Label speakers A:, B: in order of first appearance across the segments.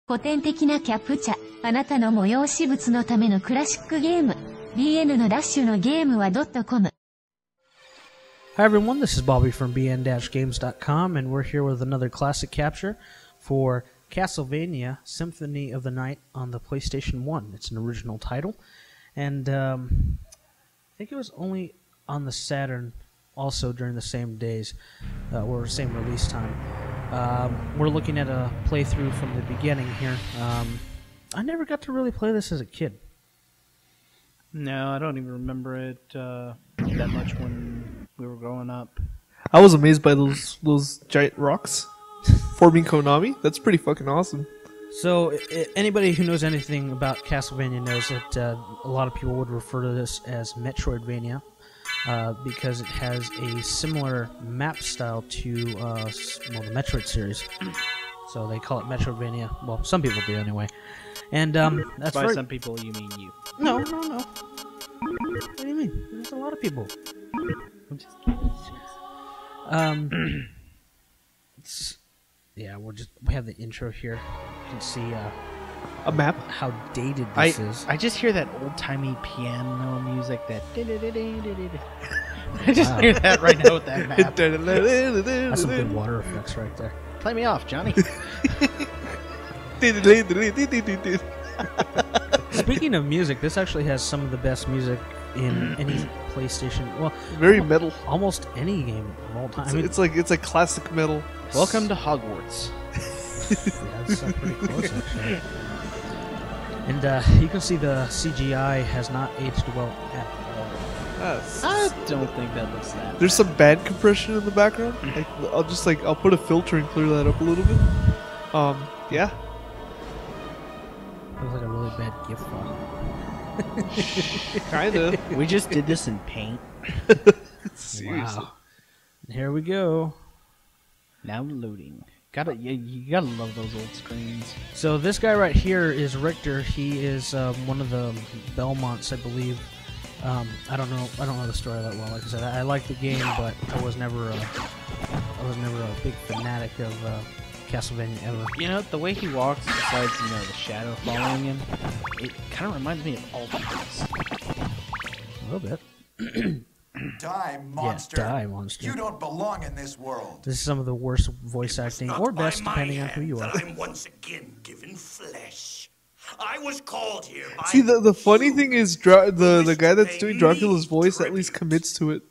A: 古典的なキャプチャ、あなたの催し物のためのクラシックゲーム。BN のダッシュのゲームは .com。
B: Hi everyone, this is Bobby from bn-games.com, and we're here with another classic capture for Castlevania Symphony of the Night on the PlayStation 1. It's an original title, and I think it was only on the Saturn also during the same days, or same release time. We're looking at a playthrough from the beginning here. I never got to really play this as a kid.
C: No, I don't even remember it that much when we were growing up.
D: I was amazed by those giant rocks forming Konami. That's pretty fucking awesome.
B: So, anybody who knows anything about Castlevania knows that a lot of people would refer to this as Metroidvania because it has a similar map style to the Metroid series. So they call it Metroidvania. Well, some people do anyway. And that's
C: By
B: right.
C: some people, you mean you.
B: No. What do you mean? There's a lot of people. We have the intro here. You can see
D: A map?
B: how dated this is.
C: I just hear that old-timey piano music that... I just hear that right now with that map.
B: That's some good water effects right there.
C: Play me off, Johnny.
B: Speaking of music, this actually has some of the best music in any PlayStation. Well,
D: Very metal.
B: almost any game of all time.
D: It's like classic metal.
C: Welcome to Hogwarts.
B: Yeah, it's pretty close actually. And you can see the CGI has not aged well at all.
C: I don't think that looks that
D: There's some band compression in the background. I'll put a filter and clear that up a little bit. Yeah.
B: Looks like a really bad GIF file.
D: Kinda.
C: We just did this in Paint.
D: Seriously.
B: Wow. And here we go.
C: Now loading. You gotta love those old screens.
B: So this guy right here is Richter. He is one of the Belmonts, I believe. I don't know the story that well. Like I said, I like the game, but I was never a big fanatic of Castlevania ever.
C: You know, the way he walks, besides, the shadow following him, it kind of reminds me of Alternates.
B: A little bit.
E: Die, monster.
B: Yeah, die, monster.
E: You don't belong in this world.
B: This is some of the worst voice acting, or best, depending on who you are.
F: I'm once again given flesh. I was called here by
D: See, the funny thing is, the guy that's doing Dracula's voice at least commits to it.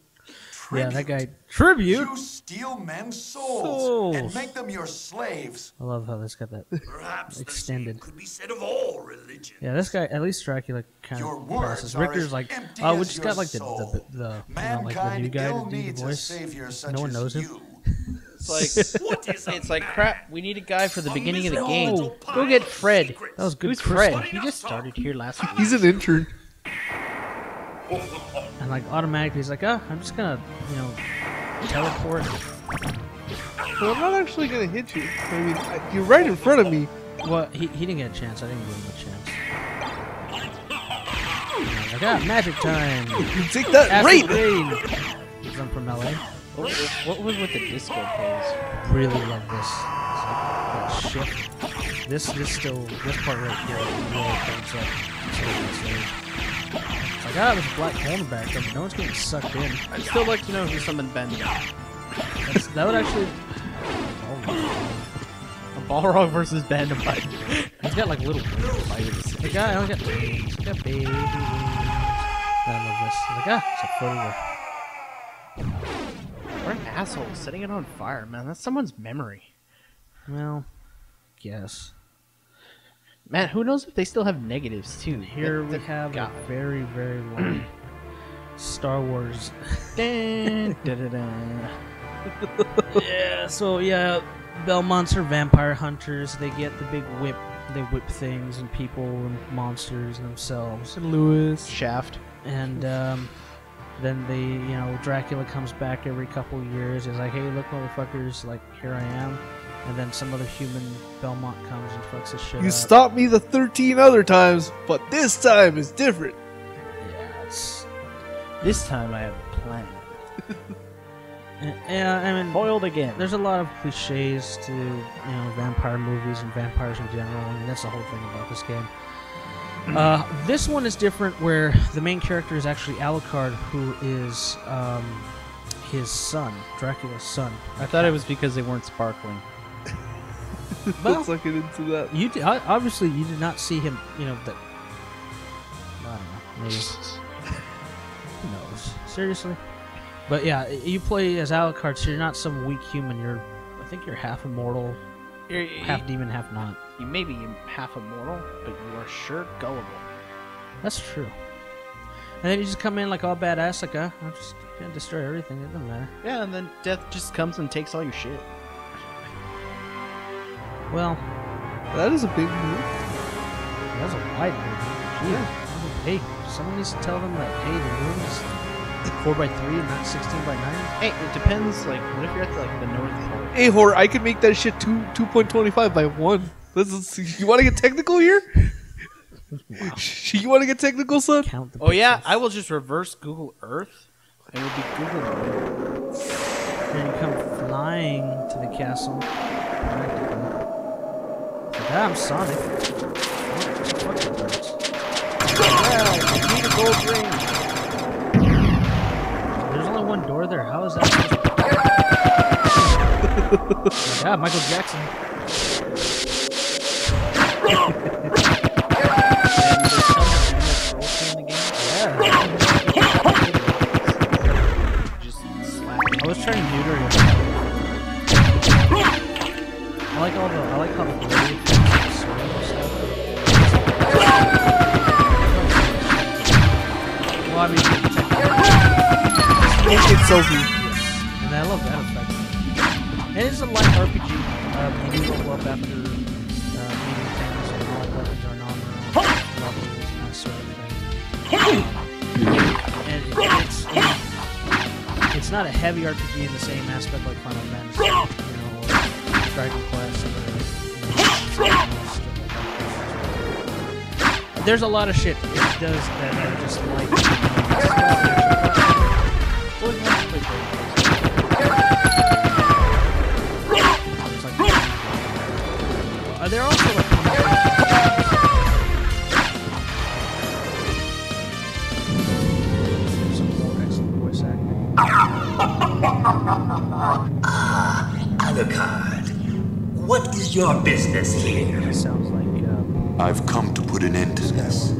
B: Yeah, that guy. Tribute?
E: You steal men's souls and make them your slaves.
B: I love how this got that
F: perhaps
B: extended.
F: the same could be said of all religions.
B: Yeah, this guy, at least Dracula kind
E: Your
B: of
E: words
B: passes.
E: are
B: Richter's
E: as
B: like,
E: empty
B: oh, we
E: as
B: just
E: your
B: got like
E: soul.
B: the
E: Mankind
B: new guy
E: ill
B: to do the
E: needs a
B: voice.
E: savior such
B: No one
E: as
B: knows him.
E: you.
C: It's like,
F: What is a
C: it's like
F: man?
C: crap. We need a guy for the beginning of the game.
F: miserable
C: Go get Fred.
B: That was good.
C: Who's
B: Chris.
C: Fred? He just started here last week.
D: He's an intern.
B: And like automatically, he's like, oh, I'm just gonna, teleport.
D: Well, I'm not actually gonna hit you. I mean, you're right in front of me.
B: Well, he didn't get a chance. I didn't give him a chance. Like, ah, magic time.
D: You take that
B: Acid
D: right.
B: rain. Because I'm from LA.
C: What was with the disco pose?
B: Really love this. It's like that shift. This part right here really comes up. It's like, there's a black hole in the background, but no one's getting sucked in.
C: I'd still like to know who summoned Ben.
B: That would actually.
C: A Balrog versus Ben.
B: He's got like little wings. The guy only got wings. He's got baby wings. I love this. He's like, it's a photograph.
C: What an asshole setting it on fire, man. That's someone's memory.
B: Well, guess.
C: Man, who knows if they still have negatives, too.
B: Here we have a very, very long Star Wars.
C: Dun, dun, dun, dun.
B: Belmonts are vampire hunters. They get the big whip. They whip things and people and monsters and themselves.
D: And Lewis.
C: Shaft.
B: And then Dracula comes back every couple years. He's like, hey, look, motherfuckers, like, here I am. And then some other human Belmont comes and fucks his shit
D: You
B: up.
D: stopped me the 13 other times, but this time is different.
B: Yeah, it's...
C: This time I have a plan.
B: Yeah, I mean,
C: Foiled again.
B: there's a lot of cliches to vampire movies and vampires in general, and that's the whole thing about this game. This one is different, where the main character is actually Alucard, who is his son, Dracula's son.
C: I thought it was because they weren't sparkling.
B: Well,
D: Let's look into that.
B: You obviously you did not see him. That. I don't know. Maybe. Who knows? Seriously. But yeah, you play as Alucard, so you're not some weak human. I think you're half immortal, half demon, half not.
C: You may be half immortal, but you are sure gullible.
B: That's true. And then you just come in like all badass, like, I'm just gonna destroy everything. It doesn't matter.
C: Yeah, and then death just comes and takes all your shit.
B: Well,
D: That is a big move.
B: that's a wide move. Yeah. Hey, someone needs to tell them that. Hey, the room is 4x3 and not 16x9.
C: Hey, it depends. Like, what if you're at the North Pole?
D: Hey, Hor, I can make that shit 2.25 by 1. You want to get technical here?
B: Wow.
D: You want to get technical, son?
B: Count the
C: Oh yeah,
B: pixels.
C: I will just reverse Google Earth, and it'll be Google Earth.
B: Then you come flying to the castle. Practically. Like, I'm Sonic. Fuck the birds.
C: Well, I need a gold ring.
B: There's only one door there. How is that? Yeah, Michael Jackson.
C: Just slap.
B: I was trying to neuter him. I like how the blade sword and stuff. Well, I mean,
D: It sells me.
B: yes. And I love that effect. And it's a light RPG. You do level up after meeting things, and all weapons are nominal levels and that sort of thing. And it's not a heavy RPG in the same aspect like Final Fantasy, or Dragon Quest, or there's a lot of shit it does that I just like. They're also like some more excellent voice acting.
F: Alucard, what is your business here?
B: It sounds like
E: I've come to put an end to this.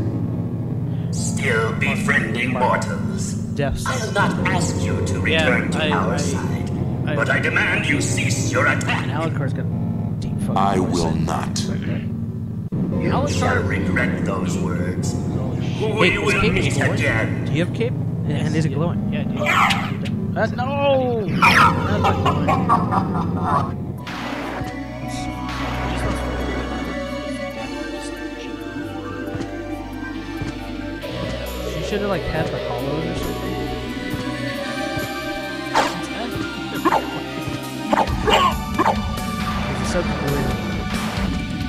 F: Still befriending mortals.
B: Death.
F: I'll not ask you to return to our side, but I demand you cease your attack.
B: And Alucard's got deep fucking
E: I
B: voice
E: will
B: acting.
E: not.
F: You shall regret those words.
B: Hey,
F: We
B: is
F: will
B: cape
F: meet
B: glowing?
F: again.
B: Do you have cape? And is it glowing?
C: Yeah, dude.
B: No! That's not glowing. She should have like had the hollows or something. It's so weird.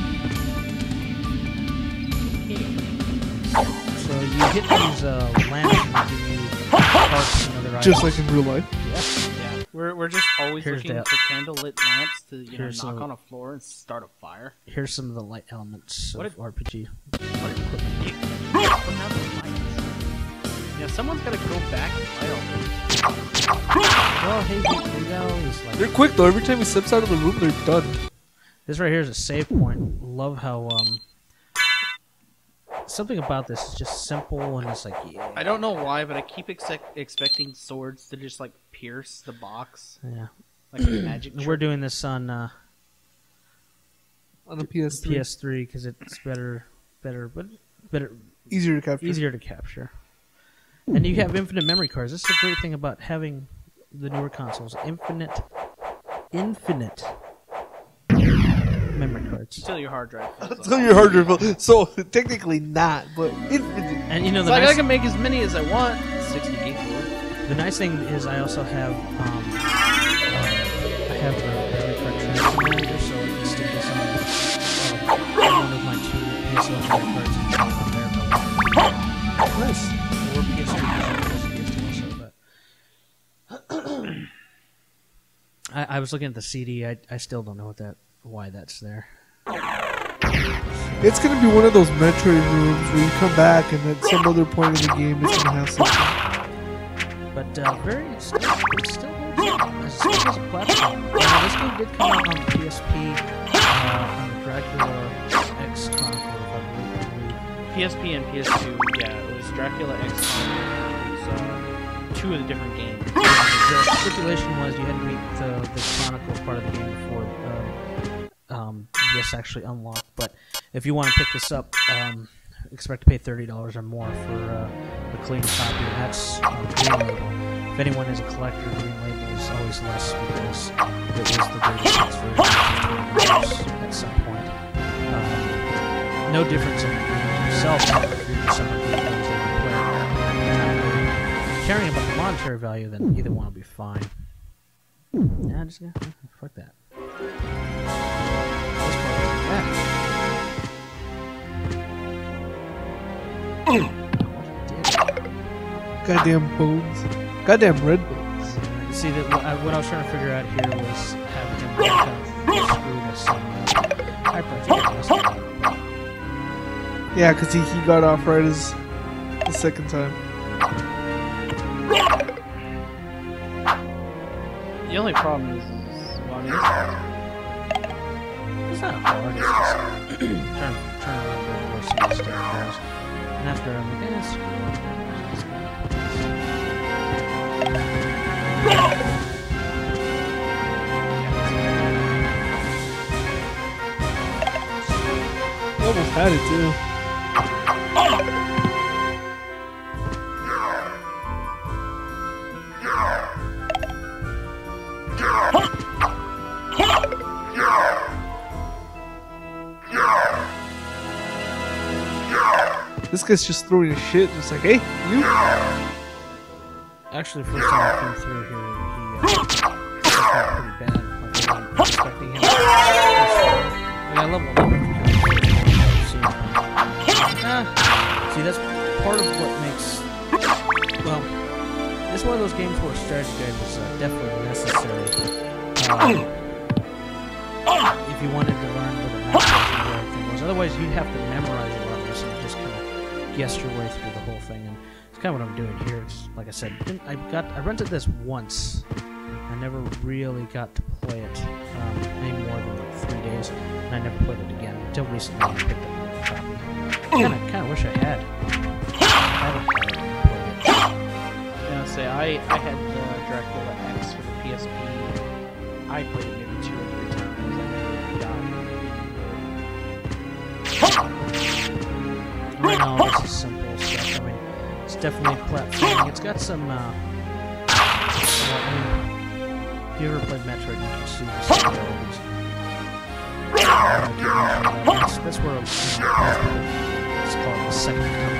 B: So you hit these lamps and give you parts and other items.
D: Just like in real life.
C: Yeah, we're just always
B: Here's
C: looking
B: that.
C: for candlelit lamps to
B: Here's
C: knock
B: some-
C: on a floor and start a fire.
B: Here's some of the light elements
C: What
B: of
C: if-
B: RPG.
C: What equipment? Put out the lights. Yeah, someone's gotta go back and light all this.
B: Well, hey, he's like,
D: They're quick though. Every time he steps out of the room, they're done.
B: this right here is a save point. Love how something about this is just simple and it's like, yeah.
C: I don't know why, but I keep expecting swords to just like pierce the box
B: Yeah.
C: like a magic trick.
B: We're doing this on
D: On the PS3.
B: PS3 because it's better,
D: Easier to capture.
B: easier to capture. And you have infinite memory cards. This is a great thing about having the newer consoles. Infinite memory cards.
C: Until your hard drive fills
D: Until
C: up.
D: your hard drive. So technically not, but infinite.
B: And you know
C: It's
B: the
C: like
B: nice,
C: I can make as many as I want. 60 gig worth.
B: the nice thing is I also have I have the memory card transfer manager, so I can stick this on one of my two PSL memory cards and put it on there. Nice. Or PS3 also, but I was looking at the CD. I still don't know why that's there.
D: It's gonna be one of those Metroid rooms where you come back and at some other point in the game it's gonna have something.
B: But it still holds up as a platform. This game did come out on the PSP on the Dracula X Chronicle, I believe.
C: PSP and PS2, yeah, it was Dracula X Chronicle. It was 2 of the different games.
B: The stipulation was you had to beat the Chronicle part of the game before this actually unlocked. But if you want to pick this up, expect to pay $30 or more for a clean copy. And that's green label. If anyone is a collector, green label is always less because it was the greatest hits version at some point. No difference in the game itself. If you're just someone who plays caring about the monetary value, then either one will be fine. Yeah, fuck that.
D: Goddamn bones. Goddamn red bones.
B: See, what I was trying to figure out here was having him kind of screw this up.
D: Yeah, because he got off right as the second time.
C: The only problem is well,
B: it's not hard. It's just turn around and reverse some of the stairs. And after I'm like, screw
D: Almost had it too. This guy's just throwing his shit, just like, hey, you.
B: Actually, first time I came through here, he got pretty bad. Like, I wasn't expecting him. I leveled up. See, that's part of what makes. Well, it's one of those games where a strategy guide was definitely necessary. If you wanted to learn what a macro and everything was, otherwise you'd have to memorize a lot of this and just kind of guess your way through the whole thing. And it's kind of what I'm doing here. It's, like I said, I rented this once. I never really got to play it any more than like 3 days, and I never played it again until recently. I picked up another copy. I kind of wish I had.
C: Yeah, say I had Dracula X for the PSP. I played it maybe 2 or 3 times.
B: Right now, this is simple stuff. I mean, it's definitely platforming. It's got some. If you ever played Metroid, you can see the similarities. That's where it's called the second coming.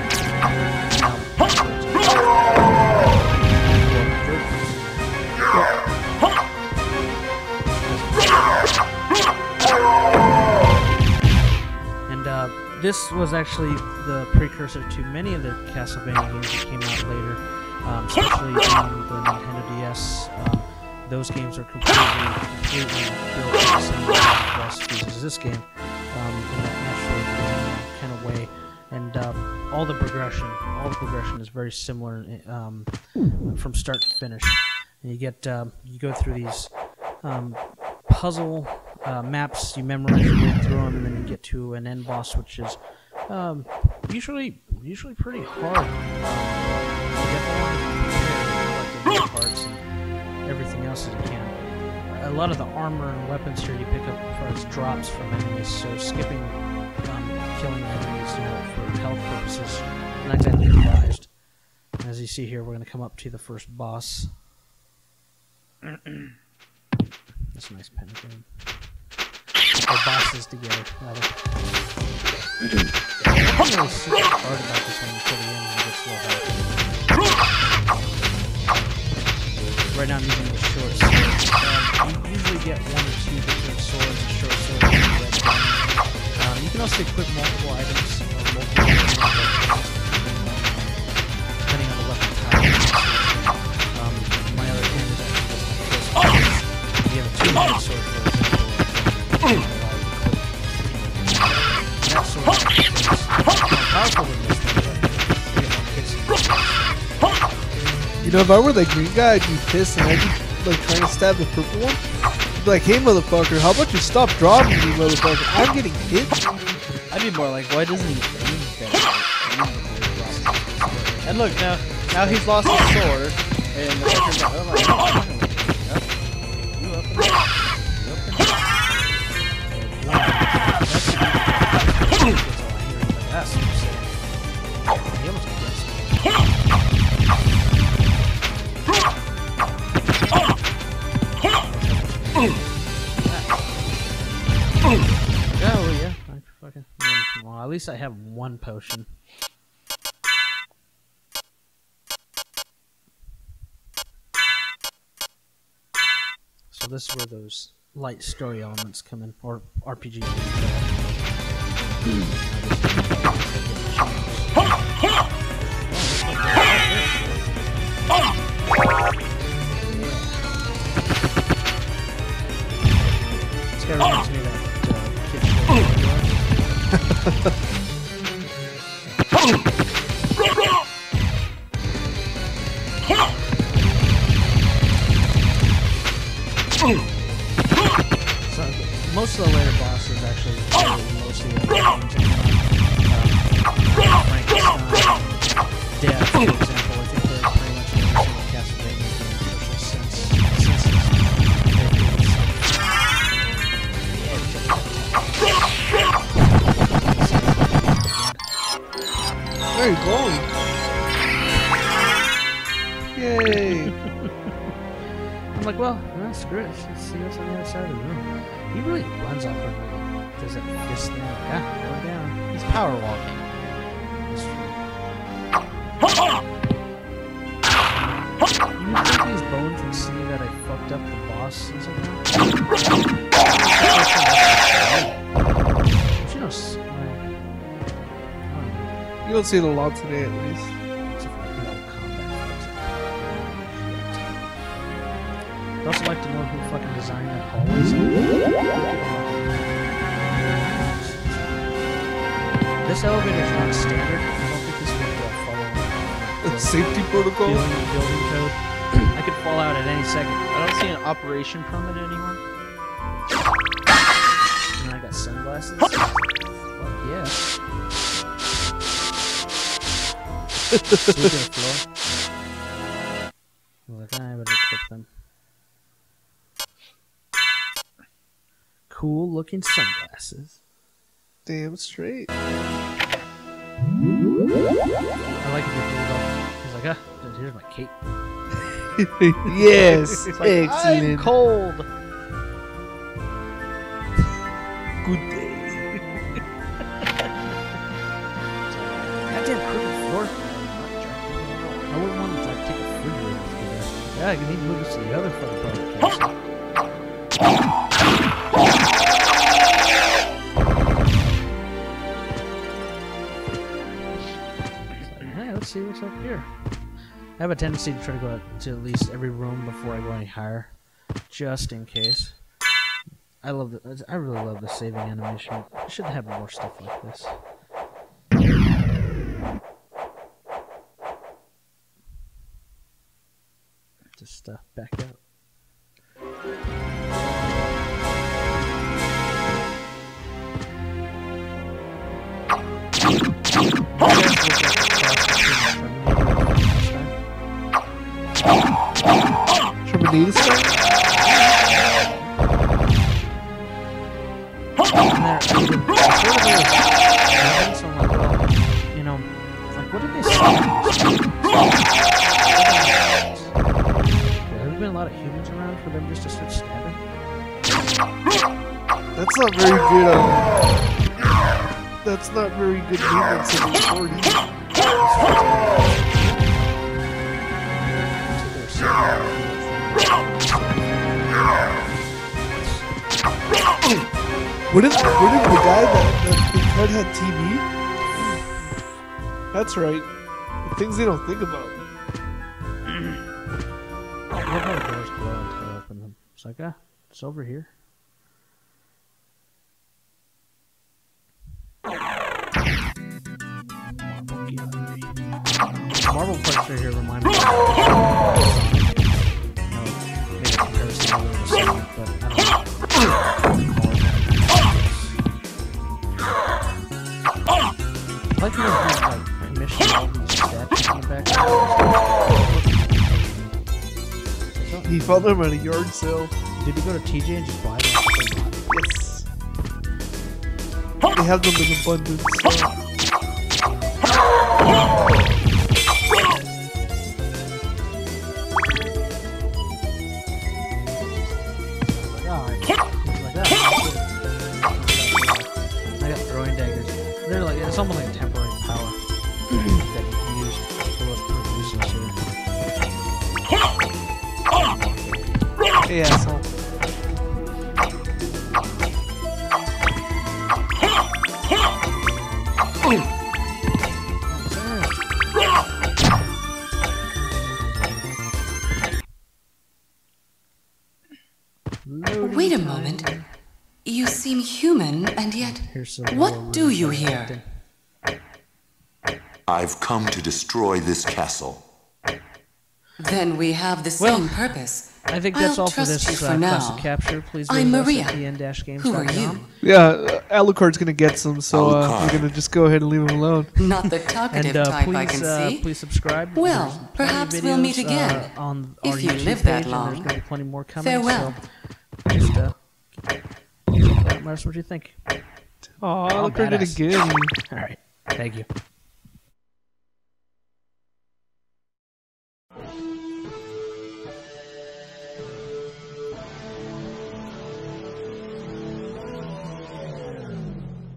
B: And this was actually the precursor to many of the Castlevania games that came out later, especially on the Nintendo DS. Those games are completely built on the same recipes as this game, in that Metroidvania kind of way. And all the progression is very similar from start to finish. And you go through these puzzle maps, you memorize your way through them, and then you get to an end boss, which is usually pretty hard. You definitely want to prepare the parts and everything else that you can. A lot of the armor and weapons here you pick up as drops from enemies, so skipping killing enemies, for health purposes, not exactly advised. As you see here, we're going to come up to the first boss. That's a nice pentagram. Or bosses together, rather. I'm really super hard about this one until the end when it gets a little hard. Right now I'm using the short swords. You usually get 1 or 2 different swords, a short sword and a red gun. You can also equip multiple items, depending on the weapon type. My other hand is actually you have a two-handed sword, for example, that sword is more powerful than this one, but
D: You know, if I were the green guy, I'd be pissed and I'd be like trying to stab the purple one. I'd be like, hey motherfucker, how about you stop dropping me, motherfucker? I'm getting hit.
C: I'd be more like, why doesn't he aim better? And look, now he's lost his sword, and the fucker's like, oh my god. You up and down.
B: that's what I'm saying. He almost got this. Yeah. Well, at least I have one potion. So this is where those light story elements come in, or RPG. This guy reminds me of that kid show. So most of the later bosses actually mostly Frankenstein, Death, for example. I think they're pretty much the same Castlevania since
D: Where are you going? Yay!
B: I'm like, well, screw it. Let's see what's on the other side of the room. He really runs off of does that fist thing. Like, going down.
C: He's power walking.
B: That's true. You would think these bones would see that I fucked up the boss somehow? But you know,
D: You don't see it a lot today, at least.
B: I'd also like to know who fucking designed that hallways. This elevator is not standard. I don't think this would follow
D: The safety protocol?
B: building code. I could fall out at any second.
C: I don't see an operation permit anymore.
B: And I got sunglasses. Fuck yeah. Sweeping the floor. I was like, I better equip them. Cool looking sunglasses.
D: Damn straight.
B: I like it though. He's like, here's my cape.
D: Yes,
C: Like,
D: excellent.
C: I'm cold.
D: Good day.
B: Goddamn crooked floor. I wouldn't want to like take a refrigerator through there. Yeah, I can need to move this to the other fucking part of the castle. Let's see what's up here. I have a tendency to try to go out to at least every room before I go any higher, just in case. I really love the saving animation. I should have more stuff like this. Just back out.
D: Terminator stuff?
B: So I'm like, well, you know, like, what did they say? Have there been a lot of humans around for them just to start stabbing?
D: That's not very good. That's not very good movements in the 40s. What if the guy that Card had TV? That's right. The things they don't think about.
B: I love how the doors glow until I open them. It's like, It's over here. Marble parts right here remind me of maybe comparison to the Sonic, but I don't know. I like how there's like commission all these statues in the back.
D: He found them at a yard sale.
B: Did you go to TJ and just buy them?
D: Yes. They have them in abundance.
B: I got throwing daggers. They're like, it's almost like a temporary power that you can use for those producers here.
D: Hey, asshole.
G: Wait a moment. You seem human, and yet, what do you here?
E: I've come to destroy this castle.
G: Then we have the same purpose.
B: I think that's
G: I'll
B: all for this
G: trust you for now.
B: classic capture. Please
G: I'm
B: visit
G: Maria.
B: us at bn-games.com.
G: Who are you?
D: Yeah, Alucard's gonna get some, so we're gonna just go ahead and leave him alone.
G: Not the talkative
B: And
G: type,
B: please,
G: I can see.
B: Please subscribe.
G: Well,
B: There's plenty of
G: perhaps we'll meet
B: videos,
G: again.
B: on
G: If
B: our
G: you
B: YouTube
G: live that
B: page,
G: long.
B: and there's going to be plenty more coming.
G: Farewell.
B: So just let us know what you think.
D: Aw, Alucard did
B: badass.
D: again.
B: All right. Thank you.